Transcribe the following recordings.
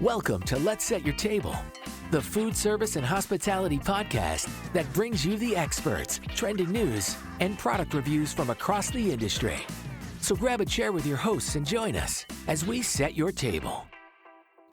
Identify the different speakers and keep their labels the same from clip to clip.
Speaker 1: Welcome to Let's Set Your Table, the food service and hospitality podcast that brings you the experts, trending news, and product reviews from across the industry. So grab a chair with your hosts and join us as we set your table.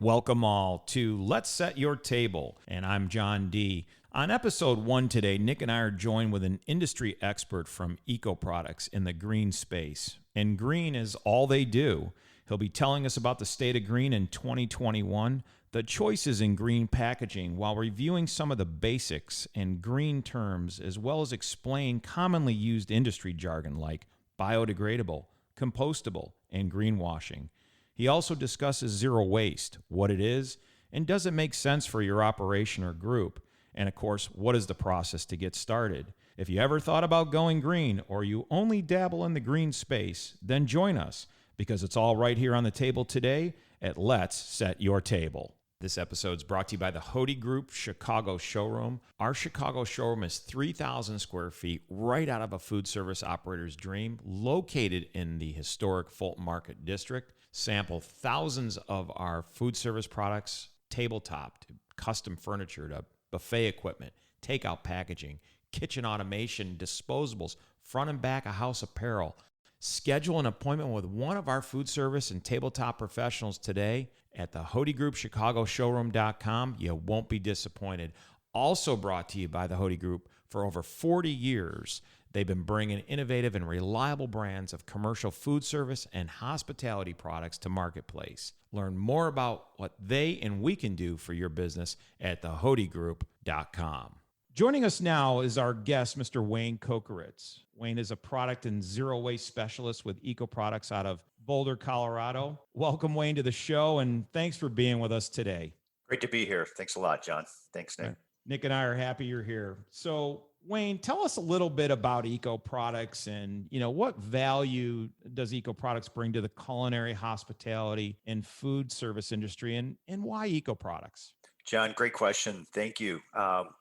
Speaker 2: Welcome all to Let's Set Your Table, and I'm John D. On episode 1 today, Nick and I are joined with an industry expert from Eco-Products in the green space. And green is all they do. He'll be telling us about the state of green in 2021, the choices in green packaging, while reviewing some of the basics and green terms, as well as explain commonly used industry jargon like biodegradable, compostable, and greenwashing. He also discusses zero waste, what it is, and does it make sense for your operation or group? And of course, what is the process to get started? If you ever thought about going green or you only dabble in the green space, then join us, because it's all right here on the table today at Let's Set Your Table. This episode is brought to you by the Hode Group Chicago showroom. Our Chicago showroom is 3,000 square feet, right out of a food service operator's dream, located in the historic Fulton Market District. Sample thousands of our food service products, tabletop to custom furniture to buffet equipment, takeout packaging, kitchen automation, disposables, front and back of house apparel. Schedule an appointment with one of our food service and tabletop professionals today at the Hode Group Chicago showroom.com. You won't be disappointed. Also brought to you by the Hode Group. For over 40 years, they've been bringing innovative and reliable brands of commercial food service and hospitality products to marketplace. Learn more about what they and we can do for your business at thehodegroup.com. Joining us now is our guest, Mr. Wayne Koekeritz. Wayne is a product and zero waste specialist with Eco-Products out of Boulder, Colorado. Welcome, Wayne, to the show, and thanks for being with us today.
Speaker 3: Great to be here. Thanks a lot, John. Thanks, Nick.
Speaker 2: Nick and I are happy you're here. So, Wayne, tell us a little bit about Eco-Products and, what value does Eco-Products bring to the culinary, hospitality, and food service industry, and why Eco-Products?
Speaker 3: John, great question. Thank you.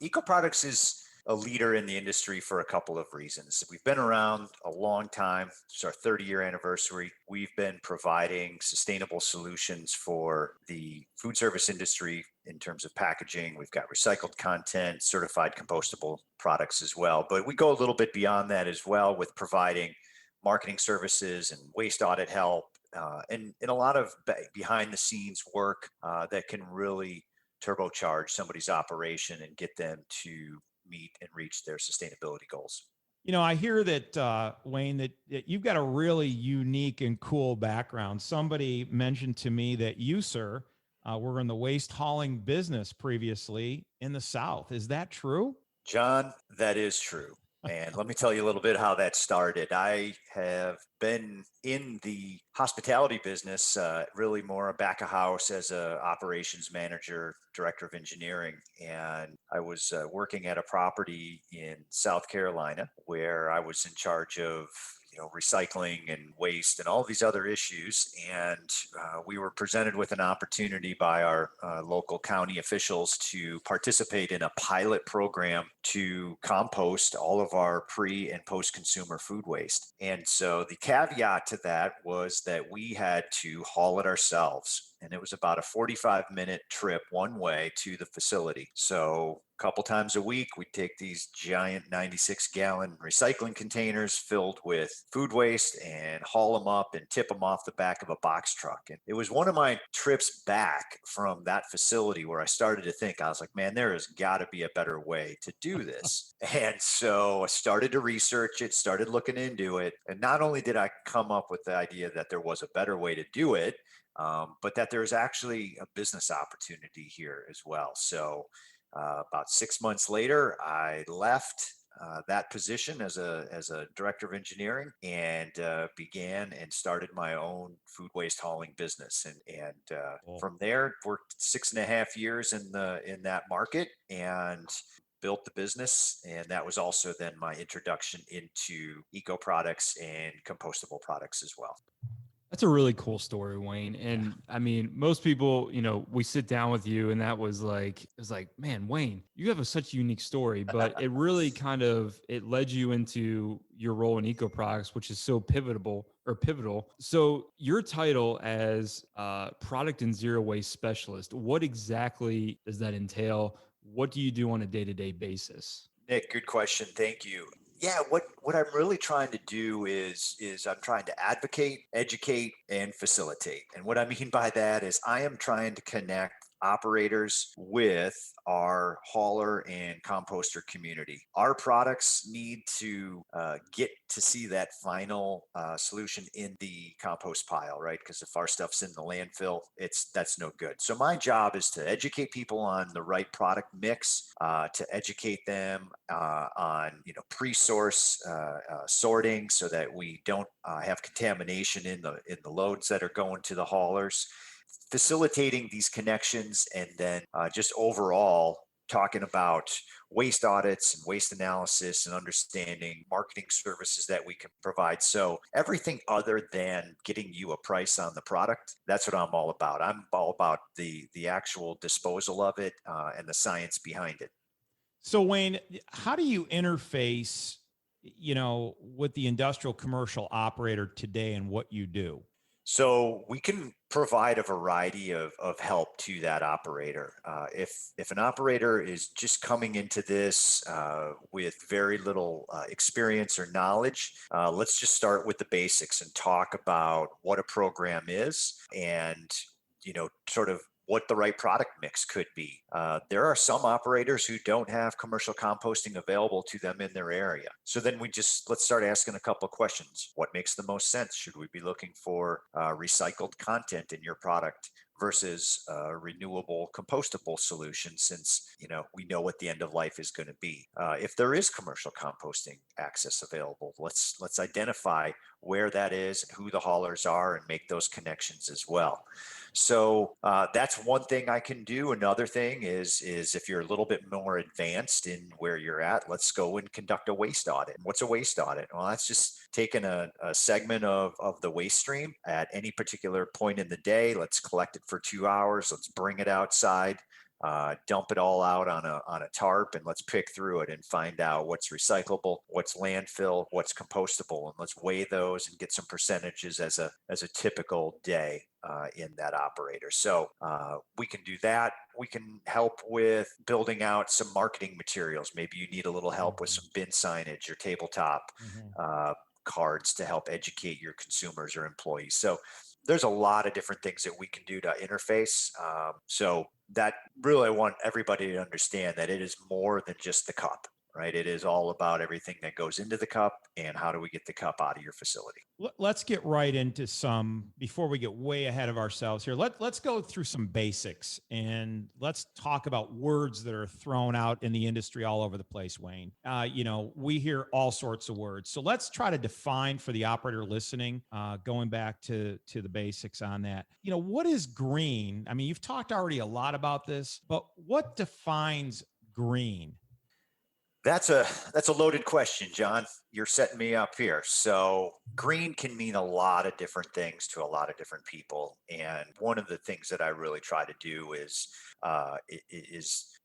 Speaker 3: Eco-Products is a leader in the industry for a couple of reasons. We've been around a long time. It's our 30-year anniversary. We've been providing sustainable solutions for the food service industry in terms of packaging. We've got recycled content, certified compostable products as well. But we go a little bit beyond that as well with providing marketing services and waste audit help and a lot of behind the scenes work that can really turbocharge somebody's operation and get them to meet and reach their sustainability goals.
Speaker 2: I hear that, Wayne, that you've got a really unique and cool background. Somebody mentioned to me that you, sir, were in the waste hauling business previously in the South. Is that true?
Speaker 3: John, that is true. And let me tell you a little bit how that started. I have been in the hospitality business, really more a back of house as a operations manager, director of engineering. And I was working at a property in South Carolina where I was in charge of recycling and waste and all these other issues. And we were presented with an opportunity by our local county officials to participate in a pilot program to compost all of our pre and post-consumer food waste. And so the caveat to that was that we had to haul it ourselves. And it was about a 45-minute trip one way to the facility. So a couple times a week, we'd take these giant 96-gallon recycling containers filled with food waste and haul them up and tip them off the back of a box truck. And it was one of my trips back from that facility where I started to think, I was like, man, there has got to be a better way to do this. And so I started to research it, started looking into it. And not only did I come up with the idea that there was a better way to do it, but that there's actually a business opportunity here as well. So about 6 months later, I left that position as a director of engineering and began and started my own food waste hauling business. And from there, worked 6.5 years in that market and built the business. And that was also then my introduction into Eco-Products and compostable products as well.
Speaker 4: That's a really cool story, Wayne. And I mean, most people, we sit down with you and that was like, man, Wayne, you have such a unique story, but it really it led you into your role in Eco-Products, which is so pivotal or pivotal. So your title as product and zero waste specialist, what exactly does that entail? What do you do on a day-to-day basis?
Speaker 3: Nick, good question. Thank you. Yeah, what I'm really trying to do is I'm trying to advocate, educate, and facilitate. And what I mean by that is I am trying to connect operators with our hauler and composter community. Our products need to get to see that final solution in the compost pile, right? Because if our stuff's in the landfill, that's no good. So my job is to educate people on the right product mix, to educate them on pre-source sorting, so that we don't have contamination in the loads that are going to the haulers, facilitating these connections, and then just overall talking about waste audits and waste analysis and understanding marketing services that we can provide. So everything other than getting you a price on the product, that's what I'm all about. I'm all about the actual disposal of it and the science behind it.
Speaker 2: So Wayne, how do you interface, with the industrial commercial operator today and what you do?
Speaker 3: So we can provide a variety of help to that operator. If an operator is just coming into this with very little experience or knowledge, let's just start with the basics and talk about what a program is, and sort of what the right product mix could be. There are some operators who don't have commercial composting available to them in their area. So then let's start asking a couple of questions. What makes the most sense? Should we be looking for recycled content in your product versus a renewable compostable solution, since we know what the end of life is going to be? If there is commercial composting access available, let's identify where that is and who the haulers are and make those connections as well. So that's one thing I can do. Another thing is if you're a little bit more advanced in where you're at, let's go and conduct a waste audit. What's a waste audit? Well, that's just taking a segment of the waste stream at any particular point in the day. Let's collect it for 2 hours. Let's bring it outside. Dump it all out on a tarp, and let's pick through it and find out what's recyclable, what's landfill, what's compostable, and let's weigh those and get some percentages as a typical day in that operator. So we can do that. We can help with building out some marketing materials. Maybe you need a little help with some bin signage or tabletop cards to help educate your consumers or employees. So there's a lot of different things that we can do to interface. So that really, I want everybody to understand that it is more than just the cup, right? It is all about everything that goes into the cup and how do we get the cup out of your facility.
Speaker 2: Let's get right into before we get way ahead of ourselves here. Let's go through some basics, and let's talk about words that are thrown out in the industry all over the place, Wayne. We hear all sorts of words. So let's try to define for the operator listening, going back to the basics on that. What is green? I mean, you've talked already a lot about this, but what defines green?
Speaker 3: That's a loaded question, John. You're setting me up here. So green can mean a lot of different things to a lot of different people. And one of the things that I really try to do is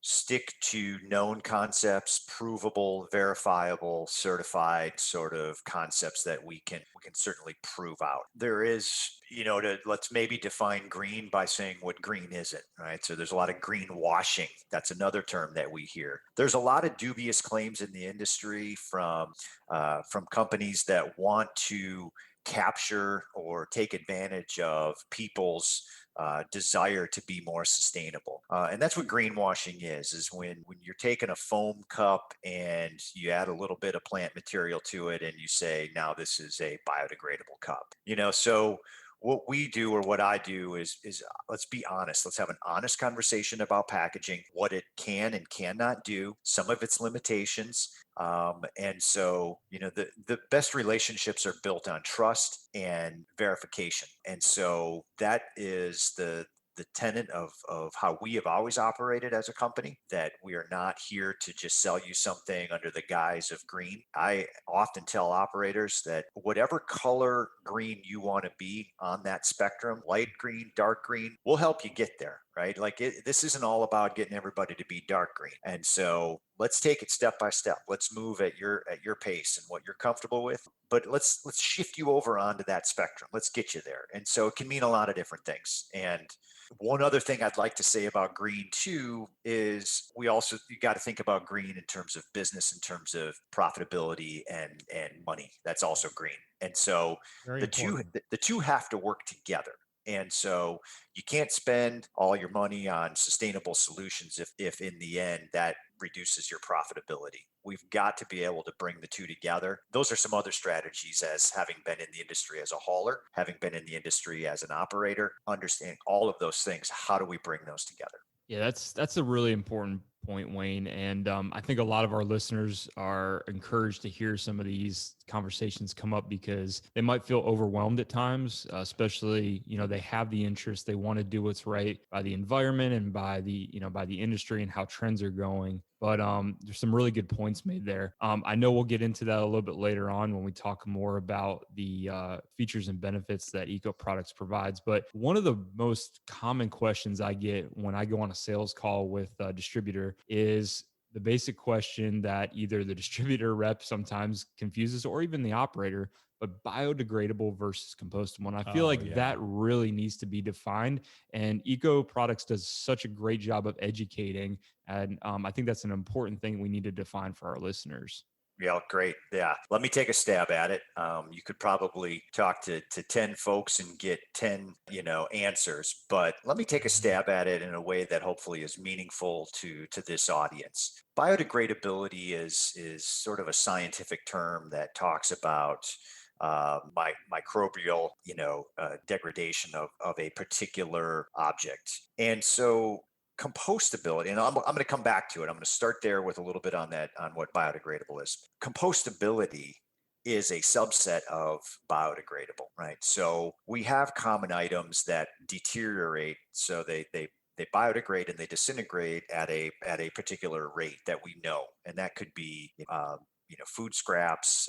Speaker 3: stick to known concepts, provable, verifiable, certified sort of concepts that we can certainly prove out. There is, let's maybe define green by saying what green isn't, right? So there's a lot of greenwashing. That's another term that we hear. There's a lot of dubious claims in the industry from companies that want to capture or take advantage of people's desire to be more sustainable. And that's what greenwashing is when you're taking a foam cup and you add a little bit of plant material to it and you say, now this is a biodegradable cup. So what we do, or what I do, is let's be honest. Let's have an honest conversation about packaging, what it can and cannot do, some of its limitations. And so, the best relationships are built on trust and verification. And so that is the the tenet of how we have always operated as a company, that we are not here to just sell you something under the guise of green. I often tell operators that whatever color green you want to be on that spectrum, light green, dark green, we'll help you get there, right? Like this isn't all about getting everybody to be dark green. And so let's take it step by step. Let's move at your pace and what you're comfortable with. But let's shift you over onto that spectrum. Let's get you there. And so it can mean a lot of different things. And one other thing I'd like to say about green too is you got to think about green in terms of business, in terms of profitability and money. That's also green. And so
Speaker 2: Very important.
Speaker 3: the two have to work together. And so you can't spend all your money on sustainable solutions if in the end that reduces your profitability. We've got to be able to bring the two together. Those are some other strategies, as having been in the industry as a hauler, having been in the industry as an operator, understanding all of those things. How do we bring those together?
Speaker 4: Yeah, that's a really important point, Wayne. And I think a lot of our listeners are encouraged to hear some of these conversations come up because they might feel overwhelmed at times, especially, they have the interest, they want to do what's right by the environment and by the industry and how trends are going. But there's some really good points made there. I know we'll get into that a little bit later on when we talk more about the features and benefits that Eco-Products provides. But one of the most common questions I get when I go on a sales call with a distributor is the basic question that either the distributor rep sometimes confuses or even the operator, but biodegradable versus compostable. And I feel that really needs to be defined. And Eco-Products does such a great job of educating. And I think that's an important thing we need to define for our listeners.
Speaker 3: Yeah, great. Yeah. Let me take a stab at it. You could probably talk to 10 folks and get 10, answers, but let me take a stab at it in a way that hopefully is meaningful to this audience. Biodegradability is sort of a scientific term that talks about microbial, degradation of a particular object. And so compostability, and I'm going to come back to it. I'm going to start there with a little bit on what biodegradable is. Compostability is a subset of biodegradable, right? So we have common items that deteriorate, so they biodegrade and they disintegrate at a particular rate that we know, and that could be food scraps,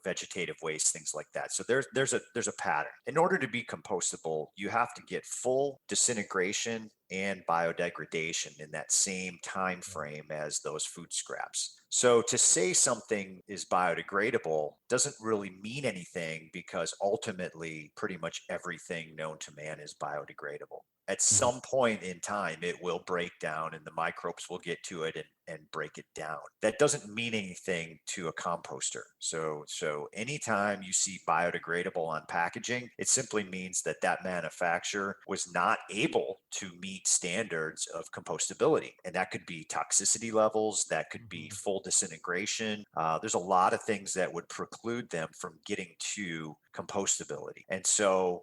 Speaker 3: vegetative waste, things like that. So there's a pattern. In order to be compostable, you have to get full disintegration and biodegradation in that same time frame as those food scraps. So to say something is biodegradable doesn't really mean anything, because ultimately pretty much everything known to man is biodegradable. At some point in time, it will break down and the microbes will get to it and break it down. That doesn't mean anything to a composter. So anytime you see biodegradable on packaging, it simply means that manufacturer was not able to meet standards of compostability. And that could be toxicity levels, that could be full disintegration. There's a lot of things that would preclude them from getting to compostability. And so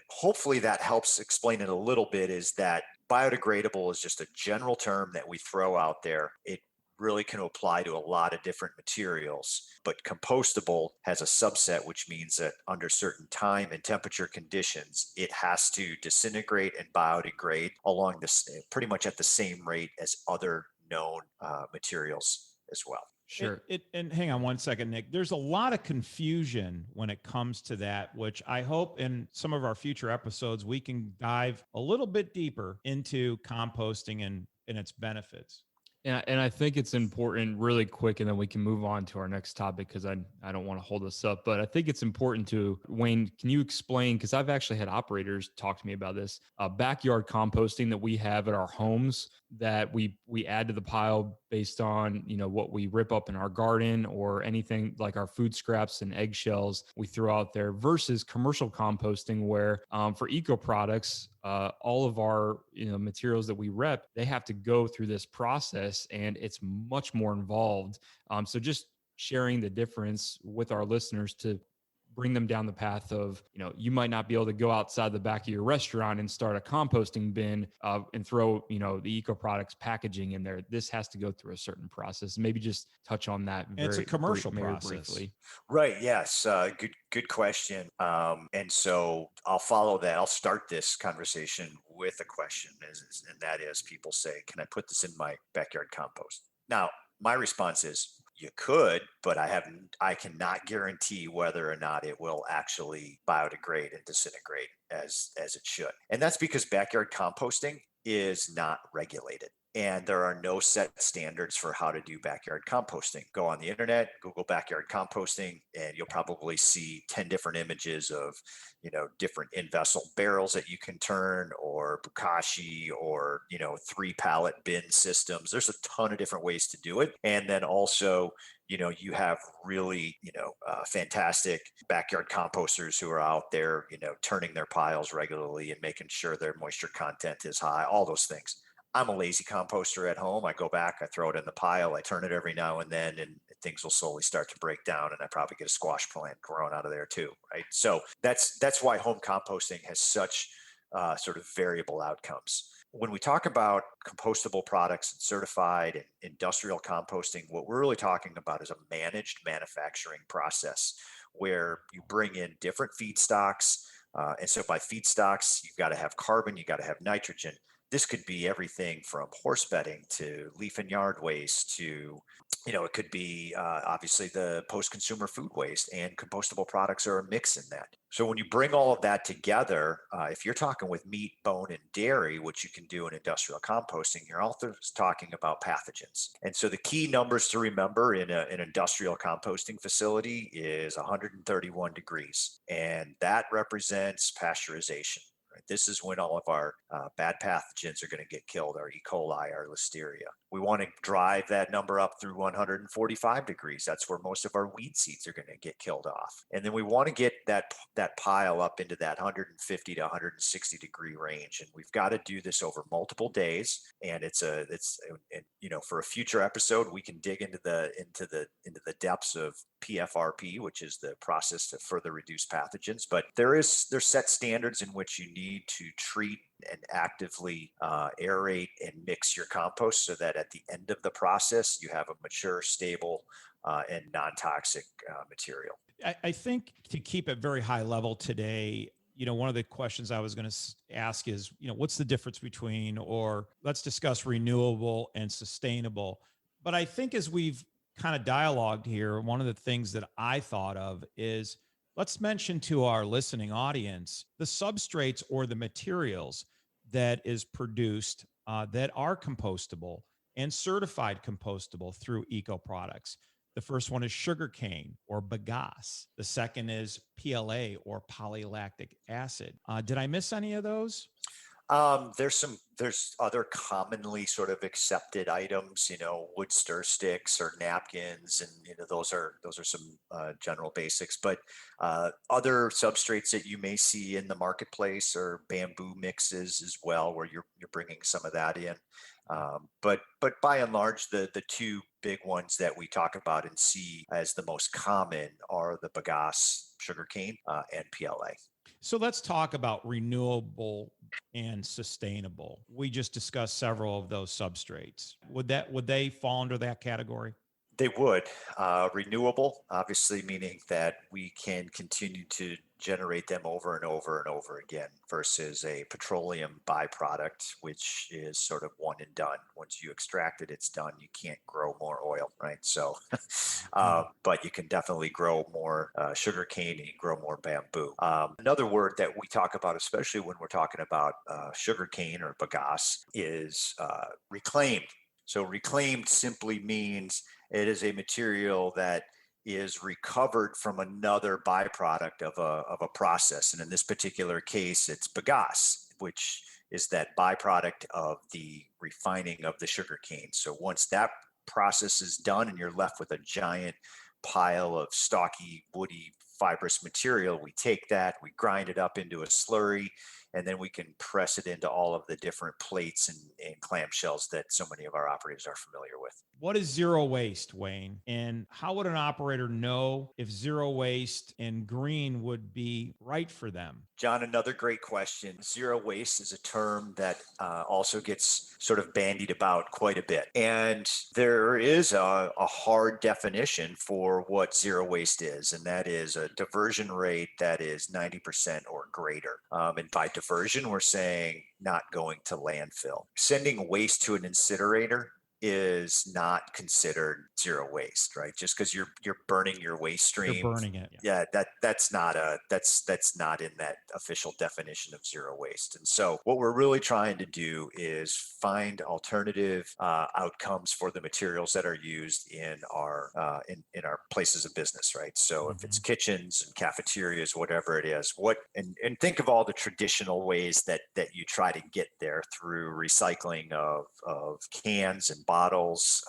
Speaker 3: hopefully that helps explain it a little bit, is that biodegradable is just a general term that we throw out there. It really can apply to a lot of different materials, but compostable has a subset, which means that under certain time and temperature conditions, it has to disintegrate and biodegrade along this pretty much at the same rate as other known materials as well.
Speaker 4: Sure.
Speaker 2: And hang on one second, Nick. There's a lot of confusion when it comes to that, which I hope in some of our future episodes, we can dive a little bit deeper into composting and its benefits.
Speaker 4: And I think it's important really quick, and then we can move on to our next topic because I don't want to hold us up. But I think it's important to, Wayne, can you explain, because I've actually had operators talk to me about this, backyard composting that we have at our homes that we add to the pile based on, what we rip up in our garden or anything like our food scraps and eggshells we throw out there, versus commercial composting where for Eco-Products, all of our materials that we rep, they have to go through this process and it's much more involved. So just sharing the difference with our listeners to bring them down the path of, you might not be able to go outside the back of your restaurant and start a composting bin and throw, the Eco-Products packaging in there. This has to go through a certain process. Maybe just touch on that
Speaker 2: It's a commercial
Speaker 4: very
Speaker 2: process.
Speaker 4: briefly.
Speaker 3: Right. Yes. Good question. And so I'll follow that. I'll start this conversation with a question, and that is, people say, "Can I put this in my backyard compost?" Now, my response is, you could, but I cannot guarantee whether or not it will actually biodegrade and disintegrate as it should. And that's because backyard composting is not regulated. And there are no set standards for how to do backyard composting. Go on the internet, Google backyard composting, and you'll probably see 10 different images of, different in-vessel barrels that you can turn, or bukashi, or, 3-pallet bin systems. There's a ton of different ways to do it. And then also, you have really, fantastic backyard composters who are out there, turning their piles regularly and making sure their moisture content is high, all those things. I'm a lazy composter at home. I go back, I throw it in the pile, I turn it every now and then, and things will slowly start to break down, and I probably get a squash plant growing out of there too, right? So that's why home composting has such sort of variable outcomes. When we talk about compostable products and certified and industrial composting, what we're really talking about is a managed manufacturing process where you bring in different feedstocks. And so by feedstocks, you've got to have carbon, you got to have nitrogen. This could be everything from horse bedding to leaf and yard waste to, it could be obviously the post-consumer food waste, and compostable products are a mix in that. So when you bring all of that together, if you're talking with meat, bone, and dairy, which you can do in industrial composting, you're also talking about pathogens. And so the key numbers to remember in an industrial composting facility is 131 degrees, and that represents pasteurization. Right? This is when all of our bad pathogens are going to get killed, our E. coli, our listeria. We want to drive that number up through 145 degrees. That's where most of our weed seeds are going to get killed off. And then we want to get that pile up into that 150 to 160 degree range. And we've got to do this over multiple days. And for a future episode, we can dig into the depths of PFRP, which is the process to further reduce pathogens. But there's set standards in which you need to treat and actively aerate and mix your compost so that at the end of the process, you have a mature, stable, and non-toxic material.
Speaker 2: I think, to keep it very high level today, one of the questions I was going to ask is, what's the difference between, or let's discuss renewable and sustainable. But I think as we've kind of dialogued here, one of the things that I thought of is, let's mention to our listening audience the substrates or the materials that is produced that are compostable and certified compostable through Eco-Products. The first one is sugarcane or bagasse. The second is PLA or polylactic acid. Did I miss any of those?
Speaker 3: There's other commonly sort of accepted items, wood stir sticks or napkins, and those are some general basics. But other substrates that you may see in the marketplace are bamboo mixes as well, where you're bringing some of that in. But by and large, the two big ones that we talk about and see as the most common are the bagasse, sugarcane, and PLA.
Speaker 2: So let's talk about renewable and sustainable. We just discussed several of those substrates. Would they fall under that category?
Speaker 3: They would. Renewable, obviously, meaning that we can continue to generate them over and over and over again, versus a petroleum byproduct, which is sort of one and done. Once you extract it, it's done. You can't grow more oil, right? So, but you can definitely grow more sugarcane, and you grow more bamboo. Another word that we talk about, especially when we're talking about sugarcane or bagasse, is reclaimed. So reclaimed simply means it is a material that is recovered from another byproduct of a process. And in this particular case, it's bagasse, which is that byproduct of the refining of the sugarcane. So once that process is done and you're left with a giant pile of stocky, woody, fibrous material, we take that, we grind it up into a slurry, and then we can press it into all of the different plates and clamshells that so many of our operators are familiar with.
Speaker 2: What is zero waste, Wayne? And how would an operator know if zero waste and green would be right for them?
Speaker 3: John, another great question. Zero waste is a term that also gets sort of bandied about quite a bit. And there is a hard definition for what zero waste is, and that is a diversion rate that is 90% or greater. And by diversion, we're saying not going to landfill. Sending waste to an incinerator is not considered zero waste, right? Just because you're burning your waste stream.
Speaker 2: You're burning it.
Speaker 3: Yeah, that's not in that official definition of zero waste. And so what we're really trying to do is find alternative outcomes for the materials that are used in our places of business, right? So if it's kitchens and cafeterias, whatever it is, and think of all the traditional ways that you try to get there through recycling of cans and bottles,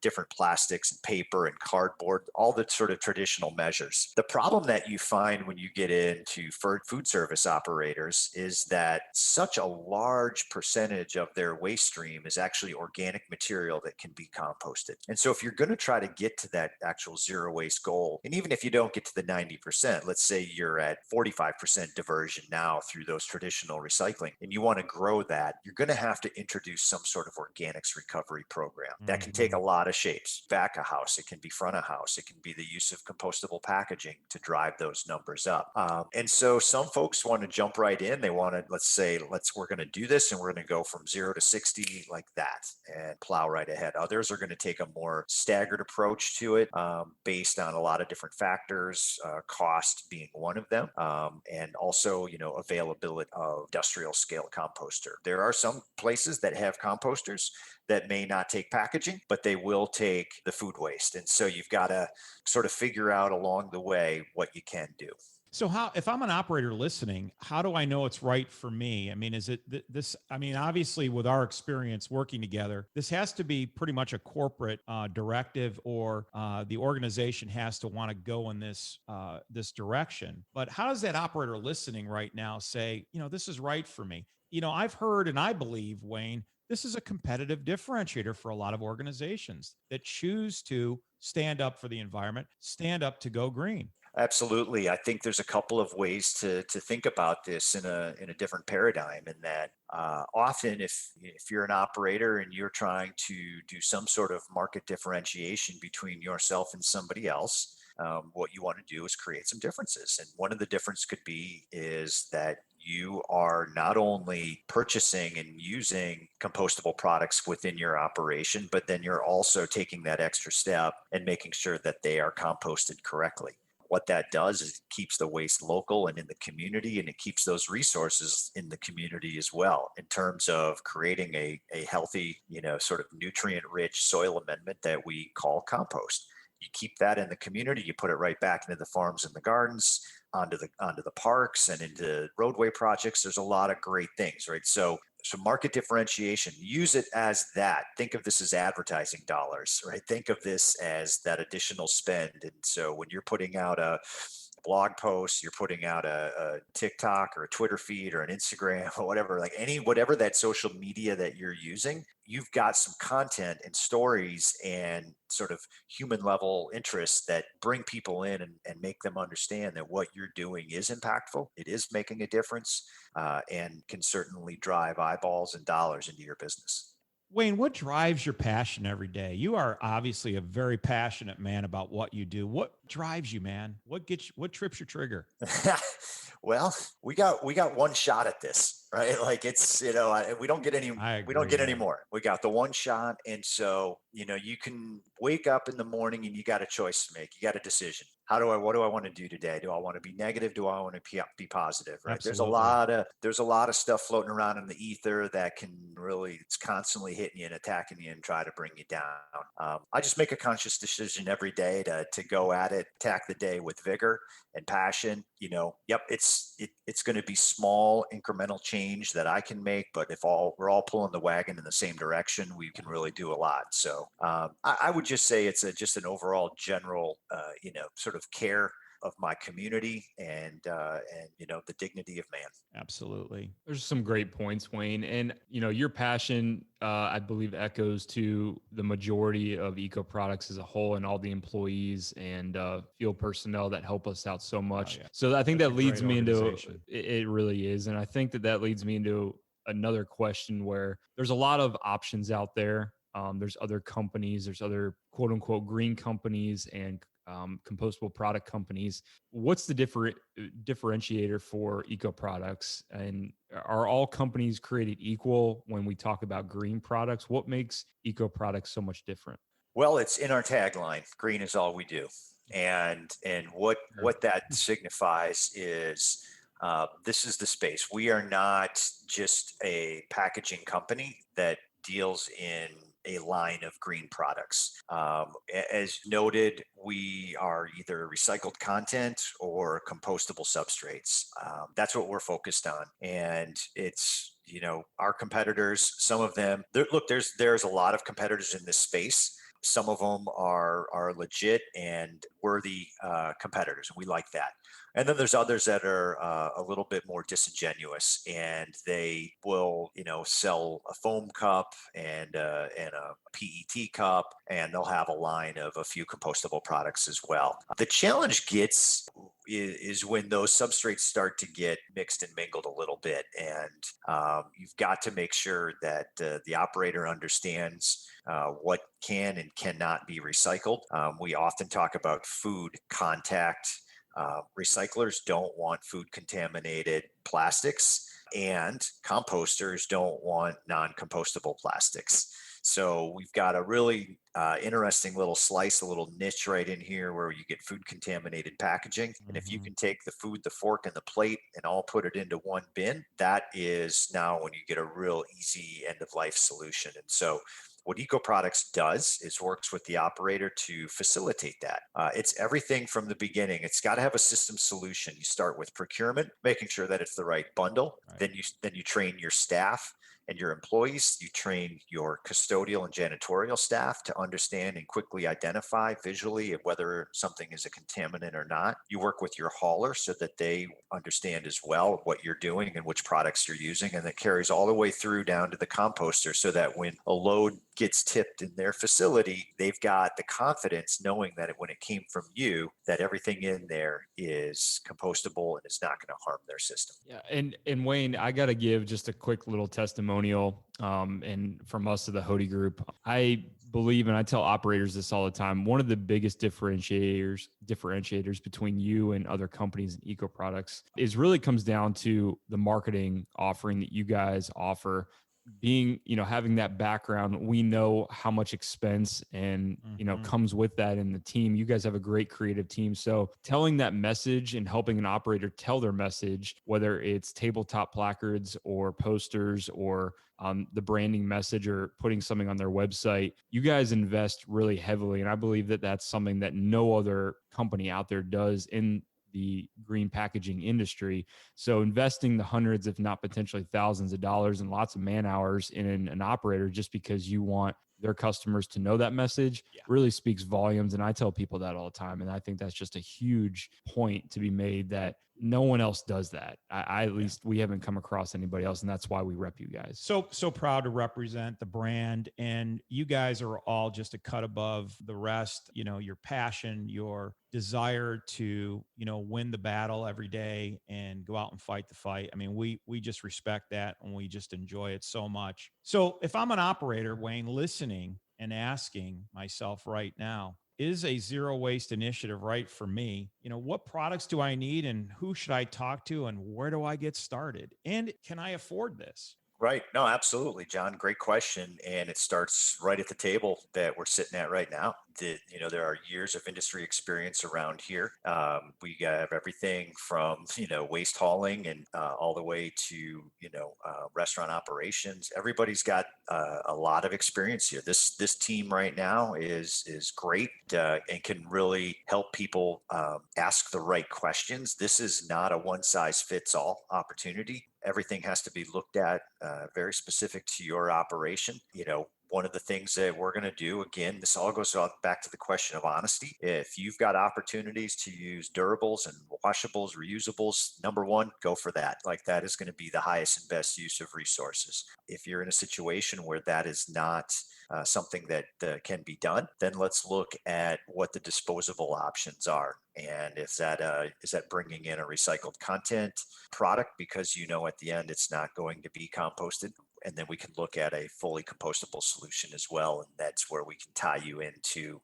Speaker 3: different plastics and paper and cardboard, all the sort of traditional measures. The problem that you find when you get into food service operators is that such a large percentage of their waste stream is actually organic material that can be composted. And so if you're going to try to get to that actual zero waste goal, and even if you don't get to the 90%, let's say you're at 45% diversion now through those traditional recycling, and you want to grow that, you're going to have to introduce some sort of organics recovery program. That can take a lot of shapes. Back of house, it can be front of house, it can be the use of compostable packaging to drive those numbers up. And so some folks want to jump right in. They want to, we're going to do this and we're going to go from 0 to 60 like that and plow right ahead. Others are going to take a more staggered approach to it based on a lot of different factors, cost being one of them, and also, availability of industrial scale composter. There are some places that have composters that may not take packaging, but they will take the food waste. And so you've got to sort of figure out along the way what you can do.
Speaker 2: So if I'm an operator listening, how do I know it's right for me? I mean, is it this? I mean, obviously with our experience working together, this has to be pretty much a corporate directive, or the organization has to want to go in this direction. But how does that operator listening right now say, this is right for me? I've heard, and I believe, Wayne, this is a competitive differentiator for a lot of organizations that choose to stand up for the environment, stand up to go green.
Speaker 3: Absolutely. I think there's a couple of ways to think about this in a different paradigm, in that often if you're an operator and you're trying to do some sort of market differentiation between yourself and somebody else, what you want to do is create some differences. And one of the difference could be is that you are not only purchasing and using compostable products within your operation, but then you're also taking that extra step and making sure that they are composted correctly. What that does is it keeps the waste local and in the community, and it keeps those resources in the community as well, in terms of creating a healthy, sort of nutrient-rich soil amendment that we call compost. You keep that in the community, you put it right back into the farms and the gardens, onto the parks and into roadway projects. There's a lot of great things, right? So market differentiation, use it as that. Think of this as advertising dollars, right? Think of this as that additional spend. And so when you're putting out a blog post, you're putting out a TikTok or a Twitter feed or an Instagram or whatever, whatever that social media that you're using, you've got some content and stories and sort of human level interests that bring people in and make them understand that what you're doing is impactful. It is making a difference, and can certainly drive eyeballs and dollars into your business.
Speaker 2: Wayne, what drives your passion every day? You are obviously a very passionate man about what you do. What drives you, man? What trips your trigger?
Speaker 3: Well, we got one shot at this, right? Like it's, we don't get any more. We got the one shot. And so, you can wake up in the morning and you got a choice to make. You got a decision. What do I want to do today? Do I want to be negative? Do I want to be positive? Right.
Speaker 2: Absolutely.
Speaker 3: There's a lot of stuff floating around in the ether that can it's constantly hitting you and attacking you and try to bring you down. I just make a conscious decision every day to go at it, attack the day with vigor and passion. It's going to be small incremental change that I can make, but if we're all pulling the wagon in the same direction, we can really do a lot. So I would just say it's just an overall general, sort of care of my community and the dignity of man.
Speaker 2: Absolutely.
Speaker 4: There's some great points, Wayne. And, your passion, I believe, echoes to the majority of Eco-Products as a whole and all the employees and field personnel that help us out so much.
Speaker 2: Yeah.
Speaker 4: So I think
Speaker 2: Such
Speaker 4: that
Speaker 2: a
Speaker 4: leads
Speaker 2: great
Speaker 4: me into,
Speaker 2: organization.
Speaker 4: it really is. And I think that leads me into another question where there's a lot of options out there. There's other companies, there's other quote unquote green companies and compostable product companies. What's the differentiator for Eco-Products? And are all companies created equal when we talk about green products? What makes Eco-Products so much different?
Speaker 3: Well, it's in our tagline, green is all we do. And what that signifies is this is the space. We are not just a packaging company that deals in a line of green products. As noted, we are either recycled content or compostable substrates. That's what we're focused on. And it's, our competitors, some of them, there's a lot of competitors in this space. Some of them are legit and worthy competitors, and we like that. And then there's others that are a little bit more disingenuous, and they will, sell a foam cup and a PET cup, and they'll have a line of a few compostable products as well. The challenge is when those substrates start to get mixed and mingled a little bit, and you've got to make sure that the operator understands what can and cannot be recycled. We often talk about food contact. Recyclers don't want food contaminated plastics, and composters don't want non-compostable plastics. So we've got a really interesting little slice, a little niche right in here where you get food contaminated packaging. And if you can take the food, the fork, and the plate and all put it into one bin, that is now when you get a real easy end of life solution. And so what Eco-Products does is works with the operator to facilitate that. It's everything from the beginning. It's got to have a system solution. You start with procurement, making sure that it's the right bundle. Right. Then you train your staff and your employees. You train your custodial and janitorial staff to understand and quickly identify visually whether something is a contaminant or not. You work with your hauler so that they understand as well what you're doing and which products you're using, and that carries all the way through down to the composter so that when a load gets tipped in their facility, they've got the confidence knowing that when it came from you, that everything in there is compostable and is not going to harm their system.
Speaker 4: Yeah, and Wayne, I got to give just a quick little testimonial, and from us to the Hode Group. I believe, and I tell operators this all the time, one of the biggest differentiators between you and other companies in Eco-Products is really comes down to the marketing offering that you guys offer. Being, having that background, we know how much expense and, comes with that in the team. You guys have a great creative team. So telling that message and helping an operator tell their message, whether it's tabletop placards or posters or the branding message or putting something on their website, you guys invest really heavily. And I believe that that's something that no other company out there does in the green packaging industry. So investing the hundreds, if not potentially thousands of dollars and lots of man hours in an operator just because you want their customers to know that message really speaks volumes. And I tell people that all the time. And I think that's just a huge point to be made that no one else does that. At least we haven't come across anybody else. And that's why we rep you guys.
Speaker 2: So proud to represent the brand, and you guys are all just a cut above the rest. Your passion, your desire to, win the battle every day and go out and fight the fight. I mean, we just respect that and we just enjoy it so much. So if I'm an operator, Wayne, listening and asking myself right now, is a zero waste initiative right for me? What products do I need and who should I talk to and where do I get started? And can I afford this?
Speaker 3: Right. No, absolutely, John. Great question. And it starts right at the table that we're sitting at right now. There are years of industry experience around here. We have everything from, waste hauling and all the way to, restaurant operations. Everybody's got a lot of experience here. This team right now is great and can really help people ask the right questions. This is not a one size fits all opportunity. Everything has to be looked at very specific to your operation. one of the things that we're going to do, again, this all goes back to the question of honesty. If you've got opportunities to use durables and washables, reusables, number one, go for that. Like that is going to be the highest and best use of resources. If you're in a situation where that is not something that can be done, then let's look at what the disposable options are. And is that bringing in a recycled content product because at the end it's not going to be composted? And then we can look at a fully compostable solution as well. And that's where we can tie you into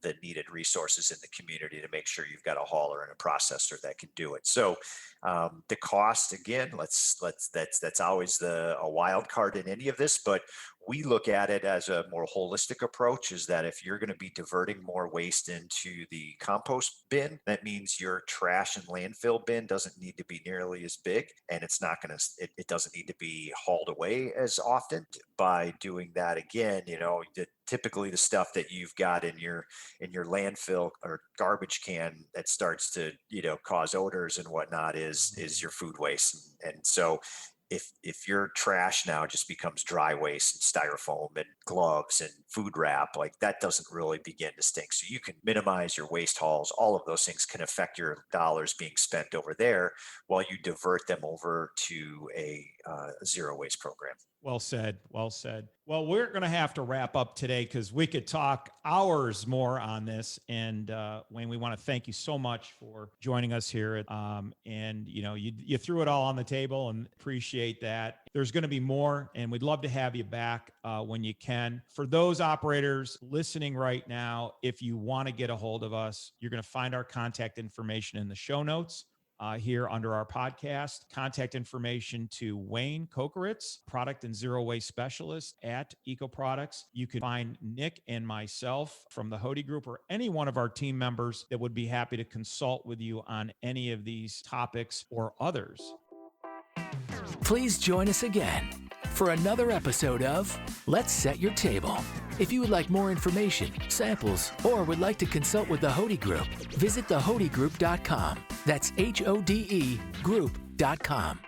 Speaker 3: the needed resources in the community to make sure you've got a hauler and a processor that can do it. So the cost, again, that's always a wild card in any of this, but we look at it as a more holistic approach, is that if you're going to be diverting more waste into the compost bin, that means your trash and landfill bin doesn't need to be nearly as big, and it doesn't need to be hauled away as often. By doing that, again, typically the stuff that you've got in your landfill or garbage can that starts to cause odors and whatnot is your food waste. And so if your trash now just becomes dry waste and styrofoam and gloves and food wrap, like that doesn't really begin to stink. So you can minimize your waste hauls. All of those things can affect your dollars being spent over there while you divert them over to a zero waste program.
Speaker 2: Well said. Well said. Well, we're going to have to wrap up today because we could talk hours more on this. And Wayne, we want to thank you so much for joining us here. And you threw it all on the table, and appreciate that. There's going to be more, and we'd love to have you back when you can. For those operators listening right now, if you want to get a hold of us, you're going to find our contact information in the show notes. Here under our podcast, contact information to Wayne Koekeritz, product and zero waste specialist at Eco-Products. You can find Nick and myself from the Hode Group, or any one of our team members that would be happy to consult with you on any of these topics or others.
Speaker 1: Please join us again for another episode of Let's Set Your Table. If you would like more information, samples, or would like to consult with the Hode Group, visit thehodegroup.com. That's HODE group.com.